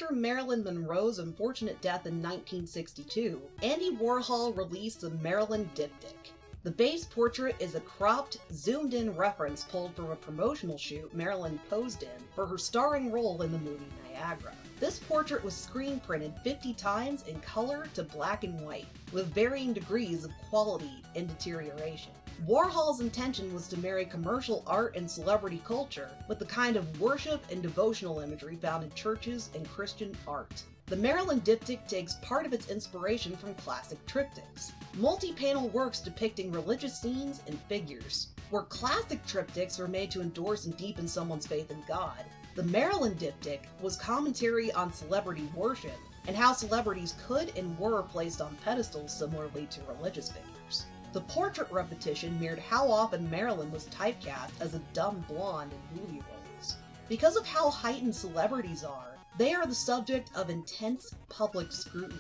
After Marilyn Monroe's unfortunate death in 1962, Andy Warhol released the Marilyn diptych. The base portrait is a cropped, zoomed-in reference pulled from a promotional shoot Marilyn posed in for her starring role in the movie Niagara. This portrait was screen printed 50 times in color to black and white, with varying degrees of quality and deterioration. Warhol's intention was to marry commercial art and celebrity culture with the kind of worship and devotional imagery found in churches and Christian art. The Marilyn diptych takes part of its inspiration from classic triptychs, multi-panel works depicting religious scenes and figures. Where classic triptychs were made to endorse and deepen someone's faith in God, the Marilyn diptych was commentary on celebrity worship and how celebrities could and were placed on pedestals similarly to religious figures. The portrait repetition mirrored how often Marilyn was typecast as a dumb blonde in movie roles. Because of how heightened celebrities are, they are the subject of intense public scrutiny.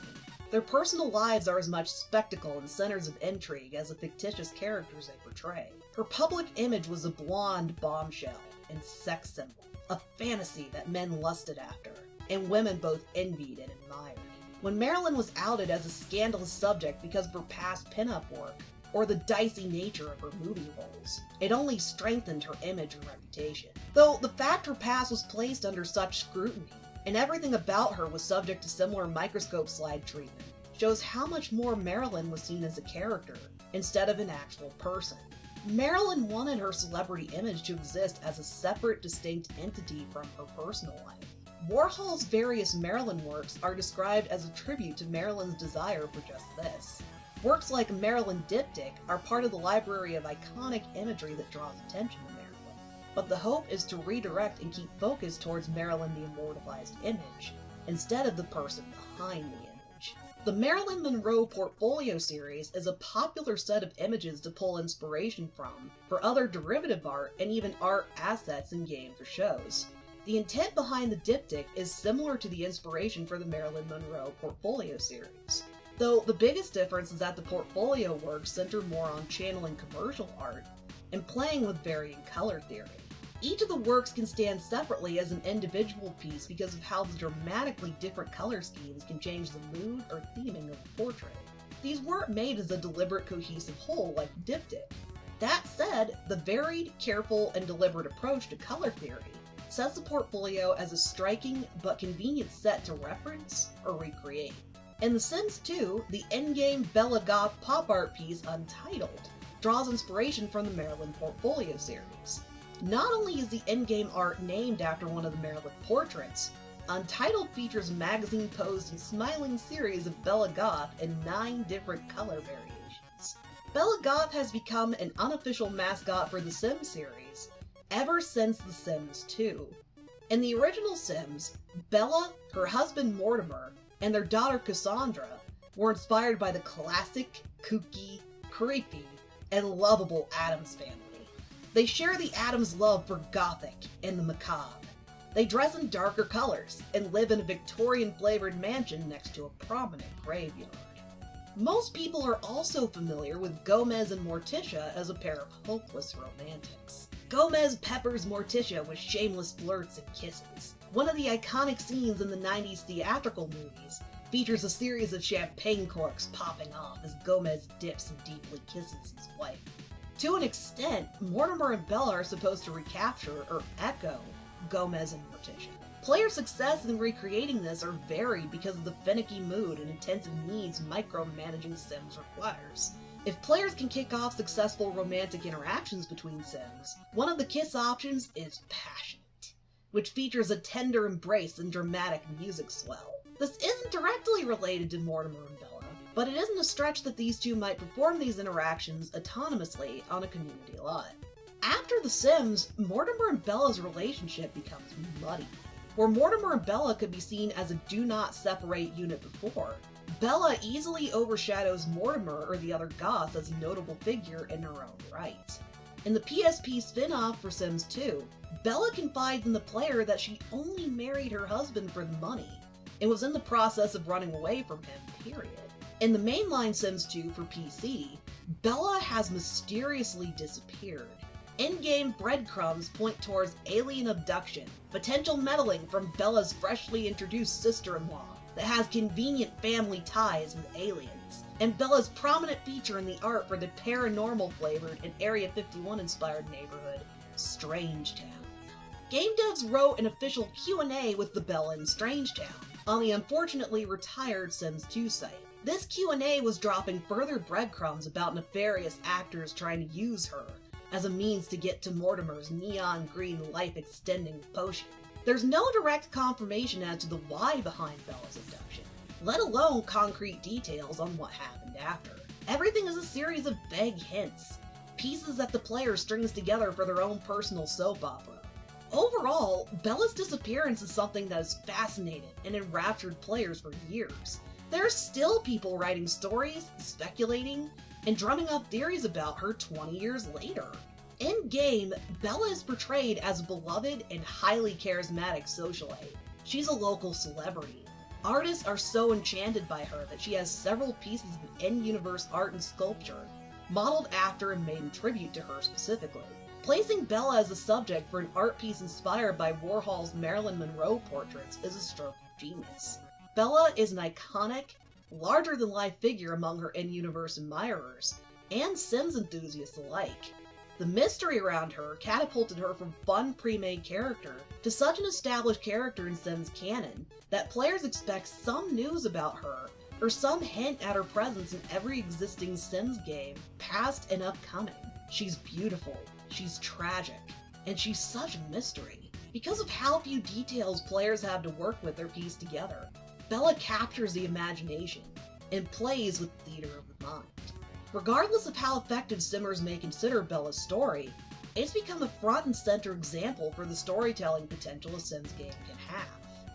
Their personal lives are as much spectacle and centers of intrigue as the fictitious characters they portray. Her public image was a blonde bombshell and sex symbol, a fantasy that men lusted after, and women both envied and admired. When Marilyn was outed as a scandalous subject because of her past pinup work, or the dicey nature of her movie roles, it only strengthened her image and reputation. Though the fact her past was placed under such scrutiny, and everything about her was subject to similar microscope slide treatment, shows how much more Marilyn was seen as a character instead of an actual person. Marilyn wanted her celebrity image to exist as a separate, distinct entity from her personal life. Warhol's various Marilyn works are described as a tribute to Marilyn's desire for just this. Works like Marilyn diptych are part of the library of iconic imagery that draws attention to Marilyn. But the hope is to redirect and keep focus towards Marilyn the immortalized image, instead of the person behind the image. The Marilyn Monroe Portfolio series is a popular set of images to pull inspiration from for other derivative art and even art assets in games or shows. The intent behind the diptych is similar to the inspiration for the Marilyn Monroe Portfolio series, though the biggest difference is that the portfolio works center more on channeling commercial art and playing with varying color theory. Each of the works can stand separately as an individual piece because of how the dramatically different color schemes can change the mood or theming of the portrait. These weren't made as a deliberate, cohesive whole like the diptych. That said, the varied, careful, and deliberate approach to color theory sets the portfolio as a striking but convenient set to reference or recreate. In The Sims 2, the endgame Bella Goth pop art piece Untitled draws inspiration from the Marilyn Portfolio series. Not only is the endgame art named after one of the Marilyn portraits, Untitled features a magazine-posed and smiling series of Bella Goth in 9 different color variations. Bella Goth has become an unofficial mascot for the Sims series ever since The Sims 2. In the original Sims, Bella, her husband Mortimer, and their daughter Cassandra were inspired by the classic, kooky, creepy, and lovable Addams family. They share the Addams' love for gothic and the macabre. They dress in darker colors and live in a Victorian-flavored mansion next to a prominent graveyard. Most people are also familiar with Gomez and Morticia as a pair of hopeless romantics. Gomez peppers Morticia with shameless flirts and kisses. One of the iconic scenes in the 90s theatrical movies features a series of champagne corks popping off as Gomez dips and deeply kisses his wife. To an extent, Mortimer and Bella are supposed to recapture or echo Gomez and Morticia. Player success in recreating this are varied because of the finicky mood and intensive needs micromanaging Sims requires. If players can kick off successful romantic interactions between Sims, one of the kiss options is Passionate, which features a tender embrace and dramatic music swell. This isn't directly related to Mortimer and Bella, but it isn't a stretch that these two might perform these interactions autonomously on a community lot. After The Sims, Mortimer and Bella's relationship becomes muddy. Where Mortimer and Bella could be seen as a do-not-separate unit before, Bella easily overshadows Mortimer or the other Goths as a notable figure in her own right. In the PSP spin-off for Sims 2, Bella confides in the player that she only married her husband for the money, and was in the process of running away from him, period. In the mainline Sims 2 for PC, Bella has mysteriously disappeared, In-game breadcrumbs point towards alien abduction, potential meddling from Bella's freshly introduced sister-in-law that has convenient family ties with aliens, and Bella's prominent feature in the art for the paranormal-flavored and Area 51-inspired neighborhood, Strangetown. Game devs wrote an official Q&A with the Bella in Strangetown on the unfortunately retired Sims 2 site. This Q&A was dropping further breadcrumbs about nefarious actors trying to use her as a means to get to Mortimer's neon green life-extending potion. There's no direct confirmation as to the why behind Bella's abduction, let alone concrete details on what happened after. Everything is a series of vague hints, pieces that the player strings together for their own personal soap opera. Overall, Bella's disappearance is something that has fascinated and enraptured players for years. There are still people writing stories, speculating, and drumming up theories about her 20 years later. In-game, Bella is portrayed as a beloved and highly charismatic socialite. She's a local celebrity. Artists are so enchanted by her that she has several pieces of in-universe art and sculpture modeled after and made in tribute to her specifically. Placing Bella as a subject for an art piece inspired by Warhol's Marilyn Monroe portraits is a stroke of genius. Bella is an iconic, larger-than-life figure among her in-universe admirers, and Sims enthusiasts alike. The mystery around her catapulted her from fun pre-made character to such an established character in Sims canon that players expect some news about her or some hint at her presence in every existing Sims game, past and upcoming. She's beautiful, she's tragic, and she's such a mystery. Because of how few details players have to work with or piece together, Bella captures the imagination and plays with the theater of the mind. Regardless of how effective Simmers may consider Bella's story, it's become a front and center example for the storytelling potential a Sims game can have.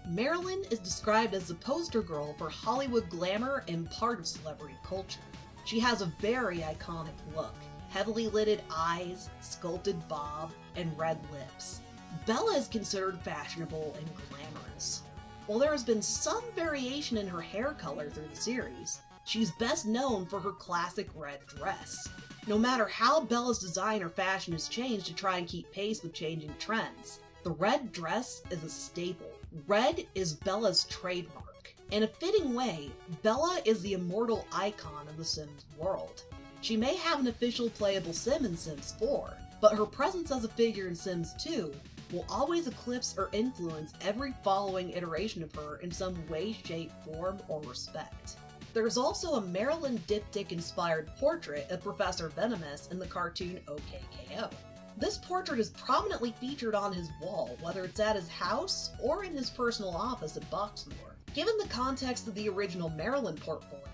Marilyn is described as the poster girl for Hollywood glamour and part of celebrity culture. She has a very iconic look, heavily lidded eyes, sculpted bob, and red lips. Bella is considered fashionable and glamorous. While there has been some variation in her hair color through the series, she's best known for her classic red dress. No matter how Bella's design or fashion has changed to try and keep pace with changing trends, the red dress is a staple. Red is Bella's trademark. In a fitting way, Bella is the immortal icon of the Sims world. She may have an official playable Sim in Sims 4, but her presence as a figure in Sims 2 will always eclipse or influence every following iteration of her in some way, shape, form, or respect. There's also a Marilyn Diptych-inspired portrait of Professor Venomous in the cartoon OKKO. This portrait is prominently featured on his wall, whether it's at his house or in his personal office at Boxmoor. Given the context of the original Marilyn portfolio,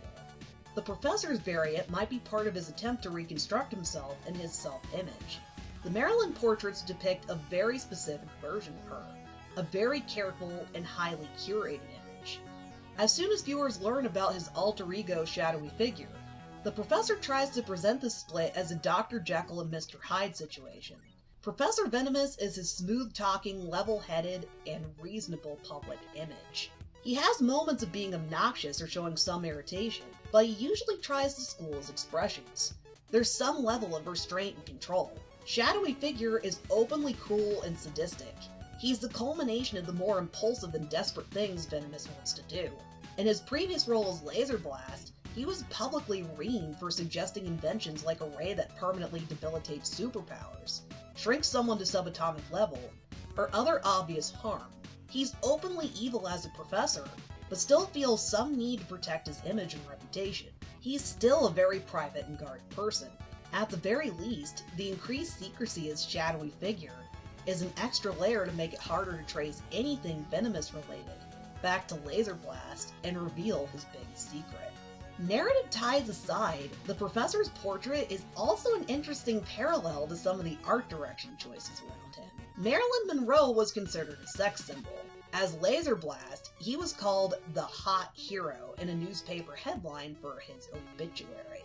the Professor's variant might be part of his attempt to reconstruct himself and his self-image. The Marilyn portraits depict a very specific version of her, a very careful and highly curated image. As soon as viewers learn about his alter ego shadowy figure, the Professor tries to present the split as a Dr. Jekyll and Mr. Hyde situation. Professor Venomous is his smooth-talking, level-headed, and reasonable public image. He has moments of being obnoxious or showing some irritation, but he usually tries to school his expressions. There's some level of restraint and control. Shadowy Figure is openly cruel and sadistic. He's the culmination of the more impulsive and desperate things Venomous wants to do. In his previous role as Laser Blast, he was publicly reamed for suggesting inventions like a ray that permanently debilitates superpowers, shrinks someone to subatomic level, or other obvious harm. He's openly evil as a professor, but still feels some need to protect his image and reputation. He's still a very private and guarded person. At the very least, the increased secrecy as Shadowy Figure is an extra layer to make it harder to trace anything Venomous related back to Laser Blast and reveal his big secret. Narrative ties aside, the Professor's portrait is also an interesting parallel to some of the art direction choices around him. Marilyn Monroe was considered a sex symbol. As Laser Blast, he was called the hot hero in a newspaper headline for his obituary.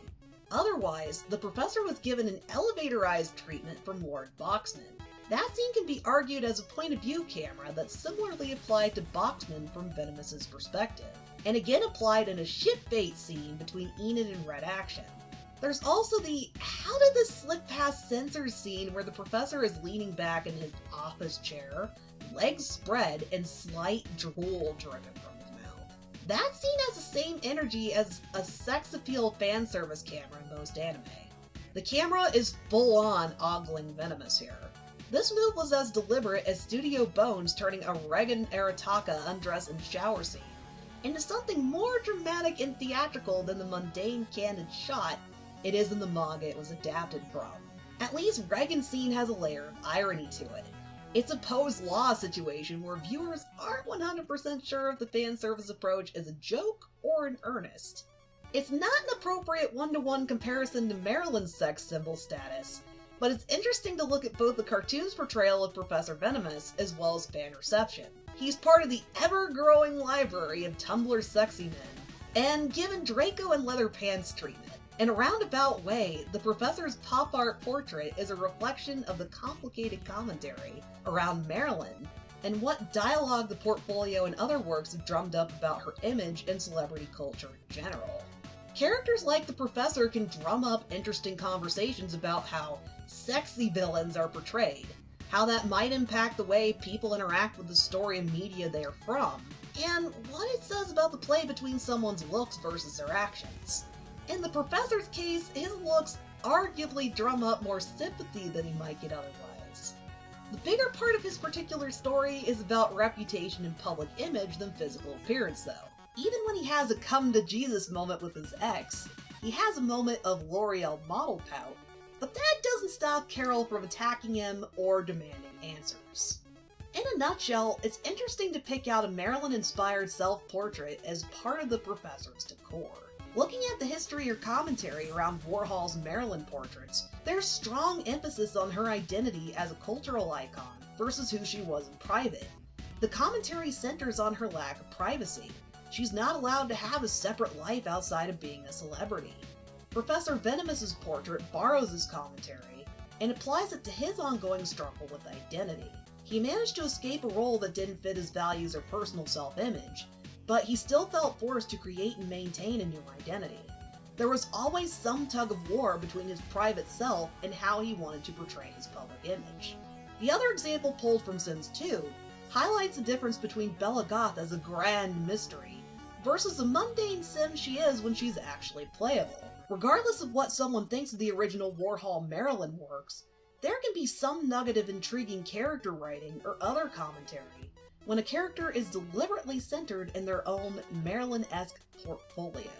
Otherwise, the Professor was given an elevatorized treatment from Lord Boxman. That scene can be argued as a point-of-view camera that similarly applied to Boxman from Venomous's perspective, and again applied in a ship bait scene between Enid and Red Action. There's also the how did this slip past censors scene where the professor is leaning back in his office chair, legs spread, and slight drool dripping from his mouth. That scene has the same energy as a sex appeal fan service camera in most anime. The camera is full on ogling Venomous here. This move was as deliberate as Studio Bones turning a Regan Arataka undress and shower scene into something more dramatic and theatrical than the mundane candid shot it is in the manga it was adapted from. At least Regan's scene has a layer of irony to it. It's a Poe's Law situation where viewers aren't 100% sure if the fan service approach is a joke or in earnest. It's not an appropriate one-to-one comparison to Marilyn's sex symbol status, but it's interesting to look at both the cartoon's portrayal of Professor Venomous as well as fan reception. He's part of the ever-growing library of Tumblr sexy men, and given Draco and leather pants treatment. In a roundabout way, the professor's pop art portrait is a reflection of the complicated commentary around Marilyn and what dialogue the portfolio and other works have drummed up about her image and celebrity culture in general. Characters like the professor can drum up interesting conversations about how sexy villains are portrayed, how that might impact the way people interact with the story and media they are from, and what it says about the play between someone's looks versus their actions. In the professor's case, his looks arguably drum up more sympathy than he might get otherwise. The bigger part of his particular story is about reputation and public image than physical appearance, though. Even when he has a come-to-Jesus moment with his ex, he has a moment of L'Oreal model pout, but that doesn't stop Carol from attacking him or demanding answers. In a nutshell, it's interesting to pick out a Marilyn-inspired self-portrait as part of the professor's decor. Looking at the history or commentary around Warhol's Marilyn portraits, there's strong emphasis on her identity as a cultural icon versus who she was in private. The commentary centers on her lack of privacy. She's not allowed to have a separate life outside of being a celebrity. Professor Venomous's portrait borrows this commentary and applies it to his ongoing struggle with identity. He managed to escape a role that didn't fit his values or personal self-image, but he still felt forced to create and maintain a new identity. There was always some tug of war between his private self and how he wanted to portray his public image. The other example pulled from Sins 2 highlights the difference between Bella Goth as a grand mystery versus the mundane sim she is when she's actually playable. Regardless of what someone thinks of the original Warhol Marilyn works, there can be some nugget of intriguing character writing or other commentary when a character is deliberately centered in their own Marilyn-esque portfolio.